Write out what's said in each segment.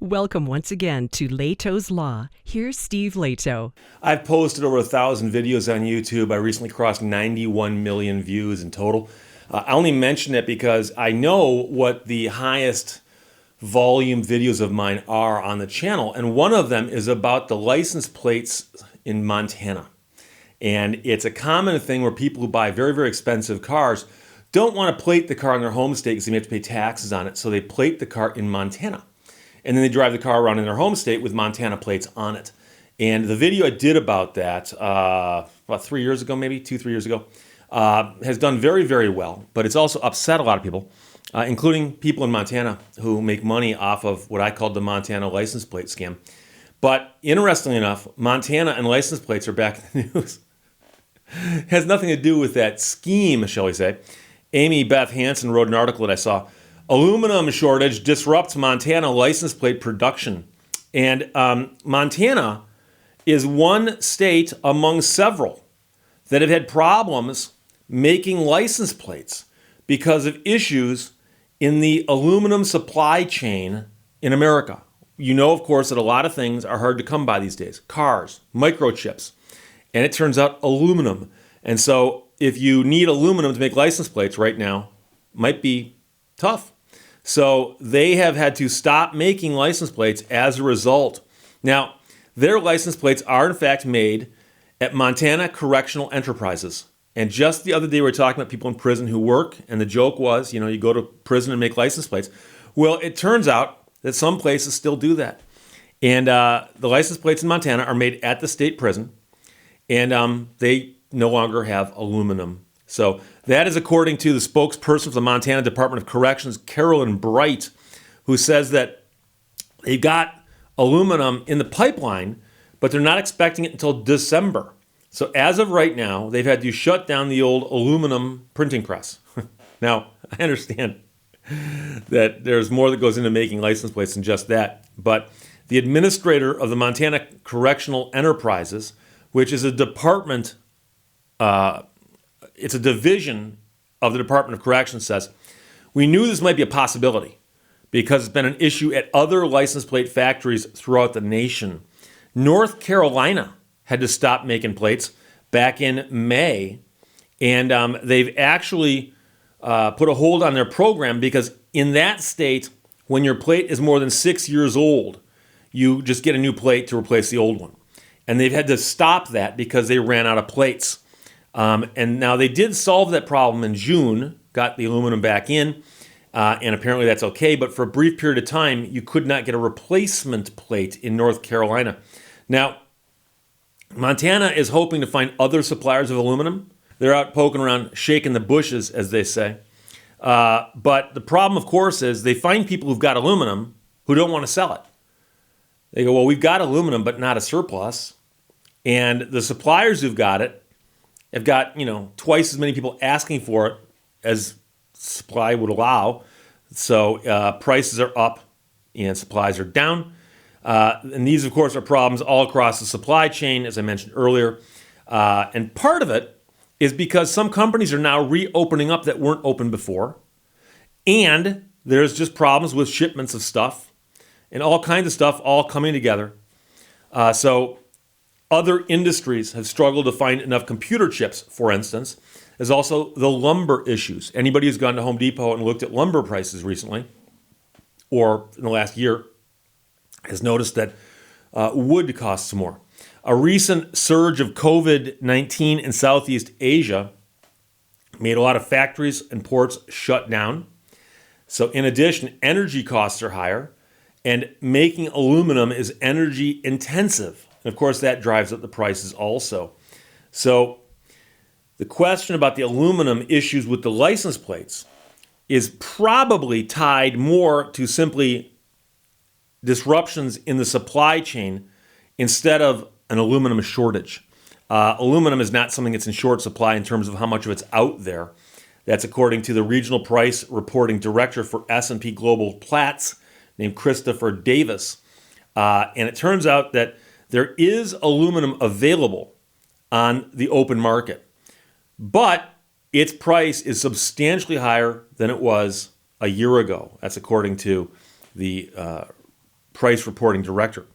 Welcome once again to Lehto's Law. Here's Steve Lehto. I've posted over 1,000 videos on YouTube. I recently crossed 91 million views in total. I only mention it because I know what the highest volume videos of mine are on the channel, and one of them is about the license plates in Montana. And it's a common thing where people who buy very, very expensive cars don't want to plate the car in their home state because they may have to pay taxes on it, so they plate the car in Montana. And then they drive the car around in their home state with Montana plates on it. And the video I did about that about 3 years ago, maybe 2-3 years ago, has done very, very well. But it's also upset a lot of people, including people in Montana who make money off of what I called the Montana license plate scam. But interestingly enough, Montana and license plates are back in the news. Has nothing to do with that scheme, shall we say. Amy Beth Hansen wrote an article that I saw. Aluminum shortage disrupts Montana license plate production. And Montana is one state among several that have had problems making license plates because of issues in the aluminum supply chain in America. You know, of course, that a lot of things are hard to come by these days. Cars, microchips, and it turns out aluminum. And so if you need aluminum to make license plates right now, might be tough. So they have had to stop making license plates as a result. Now, their license plates are in fact made at Montana Correctional Enterprises. And just the other day we were talking about people in prison who work, and the joke was, you know, you go to prison and make license plates. Well, it turns out that some places still do that. And the license plates in Montana are made at the state prison, and they no longer have aluminum. So that is according to the spokesperson for the Montana Department of Corrections, Carolyn Bright, who says that they've got aluminum in the pipeline, but they're not expecting it until December. So as of right now, they've had to shut down the old aluminum printing press. Now, I understand that there's more that goes into making license plates than just that, but the administrator of the Montana Correctional Enterprises, which is a department, it's a division of the Department of Corrections, says, we knew this might be a possibility because it's been an issue at other license plate factories throughout the nation. North Carolina had to stop making plates back in May, and they've actually put a hold on their program because in that state, when your plate is more than 6 years old, you just get a new plate to replace the old one. And they've had to stop that because they ran out of plates. And now they did solve that problem in June, got the aluminum back in, and apparently that's okay. But for a brief period of time, you could not get a replacement plate in North Carolina. Now, Montana is hoping to find other suppliers of aluminum. They're out poking around, shaking the bushes, as they say. But the problem, of course, is they find people who've got aluminum who don't want to sell it. They go, well, we've got aluminum, but not a surplus. And the suppliers who've got it have got, twice as many people asking for it as supply would allow. So prices are up and supplies are down. And these, of course, are problems all across the supply chain, as I mentioned earlier. And part of it is because some companies are now reopening up that weren't open before. And there's just problems with shipments of stuff and all kinds of stuff all coming together. So other industries have struggled to find enough computer chips, for instance. There's also the lumber issues. Anybody who's gone to Home Depot and looked at lumber prices recently, or in the last year, has noticed that wood costs more. A recent surge of COVID-19 in Southeast Asia made a lot of factories and ports shut down. So in addition, energy costs are higher, and making aluminum is energy intensive. And of course, that drives up the prices also. So the question about the aluminum issues with the license plates is probably tied more to simply disruptions in the supply chain instead of an aluminum shortage. Aluminum is not something that's in short supply in terms of how much of it's out there. That's according to the regional price reporting director for S&P Global Platts named Christopher Davis. And it turns out that there is aluminum available on the open market, but its price is substantially higher than it was a year ago. That's according to the price reporting director.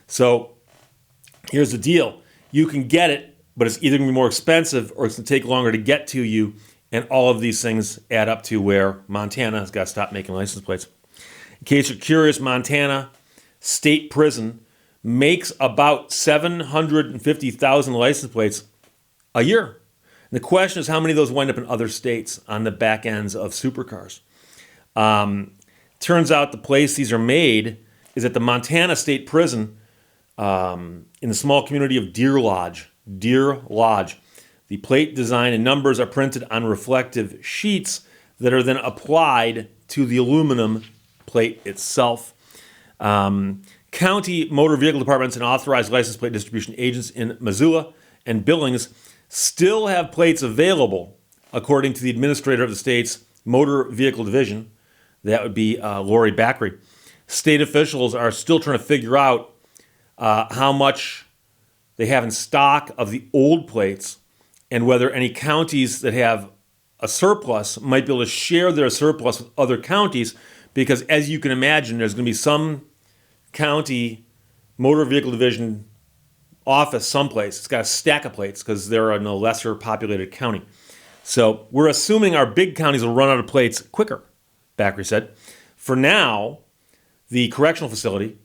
So here's the deal. You can get it, but it's either going to be more expensive or it's going to take longer to get to you. And all of these things add up to where Montana has got to stop making license plates. In case you're curious, Montana State Prison makes about 750,000 license plates a year. And the question is how many of those wind up in other states on the back ends of supercars. Turns out the place these are made is at the Montana State Prison in the small community of Deer Lodge. Deer Lodge. The plate design and numbers are printed on reflective sheets that are then applied to the aluminum plate itself. County motor vehicle departments and authorized license plate distribution agents in Missoula and Billings still have plates available, according to the administrator of the state's motor vehicle division. That would be Lori Backery. State officials are still trying to figure out how much they have in stock of the old plates and whether any counties that have a surplus might be able to share their surplus with other counties, because as you can imagine, there's going to be some county motor vehicle division office someplace. It's got a stack of plates because they're in a lesser populated county. So we're assuming our big counties will run out of plates quicker, Backery said. For now, the correctional facility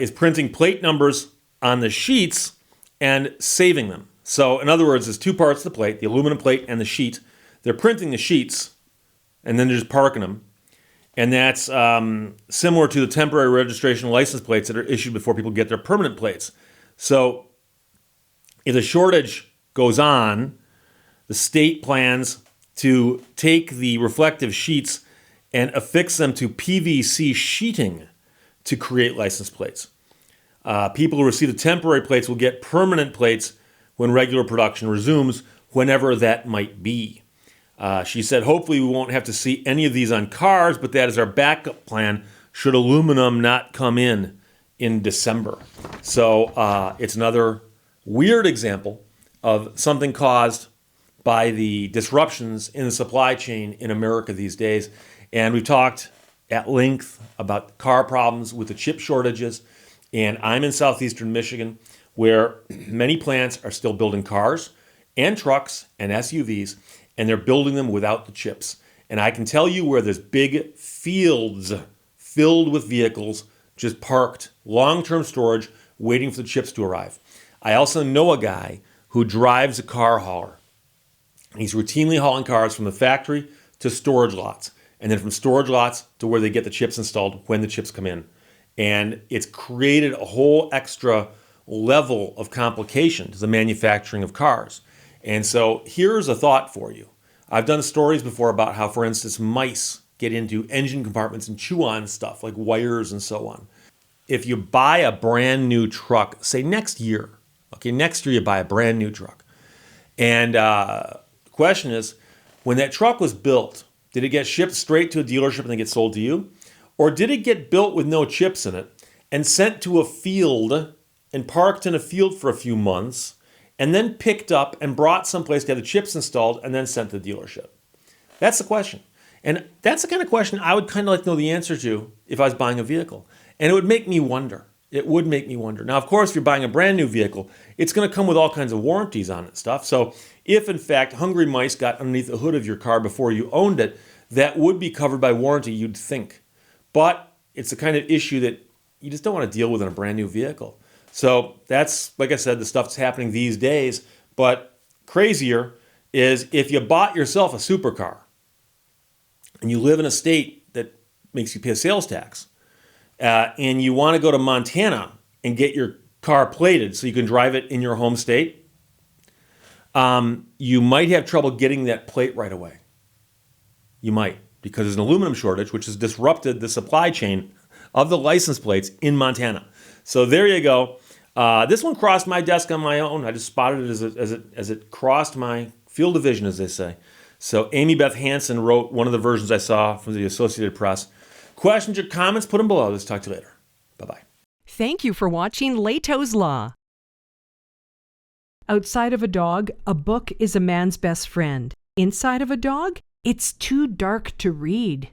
is printing plate numbers on the sheets and saving them. So in other words, there's two parts of the plate, the aluminum plate and the sheet. They're printing the sheets and then they're just parking them. And that's similar to the temporary registration license plates that are issued before people get their permanent plates. So if the shortage goes on, the state plans to take the reflective sheets and affix them to PVC sheeting to create license plates. People who receive the temporary plates will get permanent plates when regular production resumes, whenever that might be. She said, hopefully we won't have to see any of these on cars, but that is our backup plan should aluminum not come in December. So it's another weird example of something caused by the disruptions in the supply chain in America these days. And we've talked at length about car problems with the chip shortages. And I'm in southeastern Michigan, where many plants are still building cars and trucks and SUVs, and they're building them without the chips. And I can tell you where there's big fields filled with vehicles just parked, long-term storage, waiting for the chips to arrive. I also know a guy who drives a car hauler. He's routinely hauling cars from the factory to storage lots, and then from storage lots to where they get the chips installed when the chips come in. And it's created a whole extra level of complication to the manufacturing of cars. And so here's a thought for you. I've done stories before about how, for instance, mice get into engine compartments and chew on stuff like wires and so on. If you buy a brand new truck, say next year you buy a brand new truck. And the question is, when that truck was built, did it get shipped straight to a dealership and then get sold to you? Or did it get built with no chips in it and sent to a field and parked in a field for a few months and then picked up and brought someplace to have the chips installed and then sent to the dealership? That's the question. And that's the kind of question I would kind of like to know the answer to if I was buying a vehicle. And it would make me wonder. It would make me wonder. Now, of course, if you're buying a brand new vehicle, it's going to come with all kinds of warranties on it and stuff. So if, in fact, hungry mice got underneath the hood of your car before you owned it, that would be covered by warranty, you'd think. But it's the kind of issue that you just don't want to deal with in a brand new vehicle. So that's, like I said, the stuff that's happening these days. But crazier is if you bought yourself a supercar and you live in a state that makes you pay a sales tax, and you want to go to Montana and get your car plated so you can drive it in your home state, you might have trouble getting that plate right away. You might, because there's an aluminum shortage, which has disrupted the supply chain of the license plates in Montana. So there you go. This one crossed my desk on my own. I just spotted it as it crossed my field of vision, as they say. So Amy Beth Hansen wrote one of the versions I saw from the Associated Press. Questions or comments, put them below. Let's talk to you later. Bye-bye. Thank you for watching Lehto's Law. Outside of a dog, a book is a man's best friend. Inside of a dog, it's too dark to read.